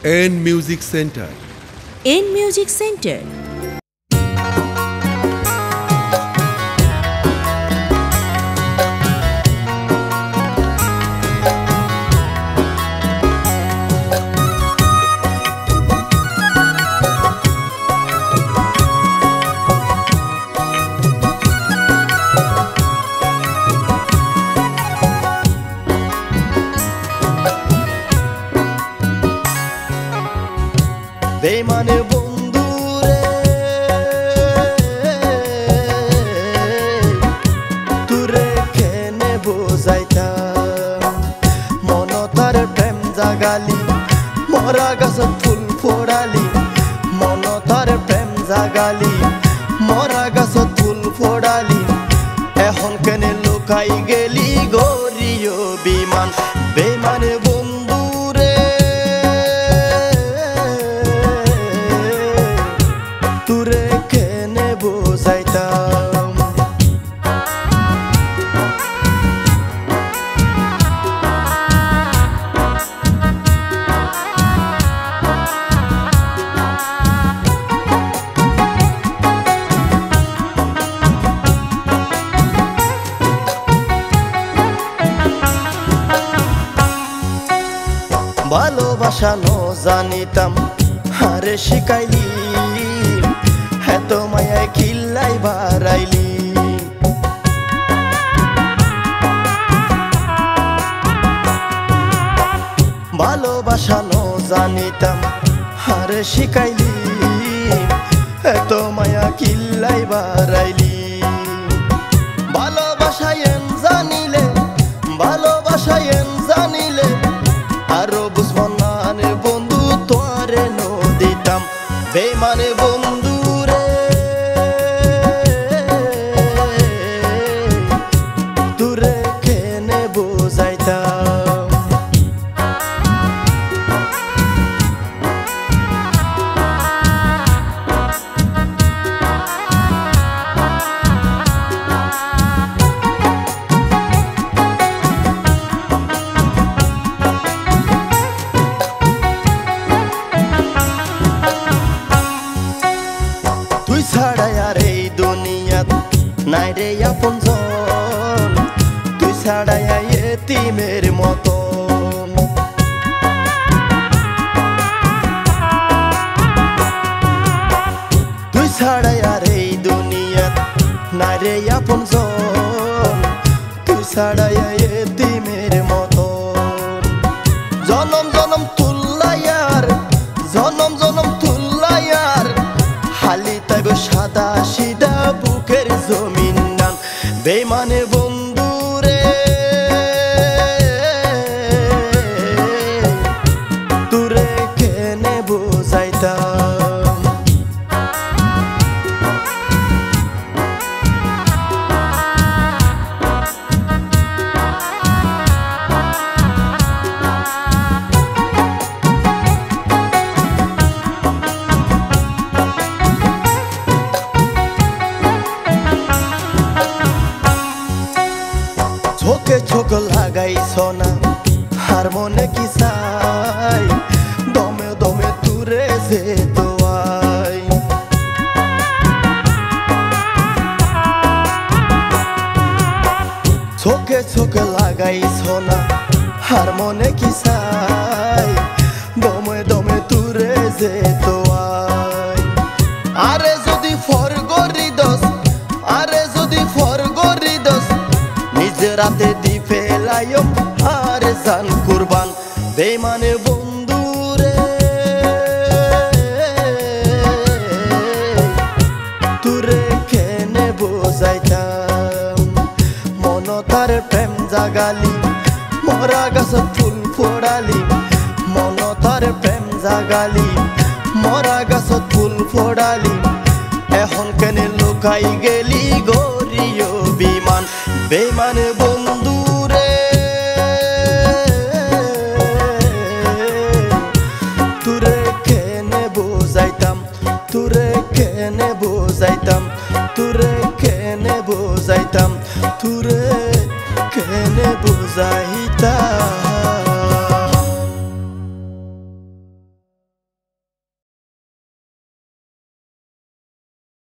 N Music Center. N Music Center. বেমানে বন্ধু রে তুরে কেনে বোঝাইতাম মন তার প্রেম জাগালি মরা গাছত ফুল ফোড়ালি মন তার প্রেম জাগালি মরা গাছত ফুল ফোড়ালি এখন কেনে লুকাই গেলি গরিও বিমান বেমানে বন্ধু রে তুরে কেনে বোঝাইতাম ভালোবাসা নো জানিতাম হারে শিখাইলি এত মায়ায় খিল্লাই বাড়াইলি ভালোবাসা নো জানিতাম হারে শিখাইলি এত মায়া খিল্লাই বাড়াইলি ভালোবাসায়েন জানিলে ভালোবাসায়েন জানিলে আরো বুঝবো না রে বন্ধু তোরে নো দিতাম বেমানে বন্ধু রে তুরে কেনে বোঝাইতাম ছাড়াই আর এই দুনিয়াত নাই রে আপনজন তুই ছাড়াই এতিমের মতন তুই ছাড়াই আর এই দুনিয়াত নাই রে আপনজন তুই ছাড়াই এতিমের মতন জনম জনম তুল্লায়ার জনম জনম তুল্লায়ার হালি তাইব সাদা সিদা বুকের জমিন নান বেমানে বন্ধু রে তুরে কেনে বোঝাইতাম চোখে চোখ লাগাই সোনা আর মনে কি চাই দমে দমে তুরে যে তোয়াই চোখে চোখ লাগাই সোনা আর মনে কি চাই দমে দমে তুরে যে তোয়াই আরে যদি ফর গরি দোস আরে যদি ফর গরি দোস রাতে দি ফেলাইম আর জান কুরবান বেমানে বন্ধু রে তুরে কেনে বোঝাইতাম মন তার প্রেম জাগালি মরা গাছত ফুল ফোড়ালি মন তার প্রেম জাগালি মরা গাছত ফুল ফোড়ালি এখন কেনে লুকাই গেলি গরিও বিমান বেমানে বন্ধু রে তুরে কেনে বোঝাইতাম তুরে কেনে বোঝাইতাম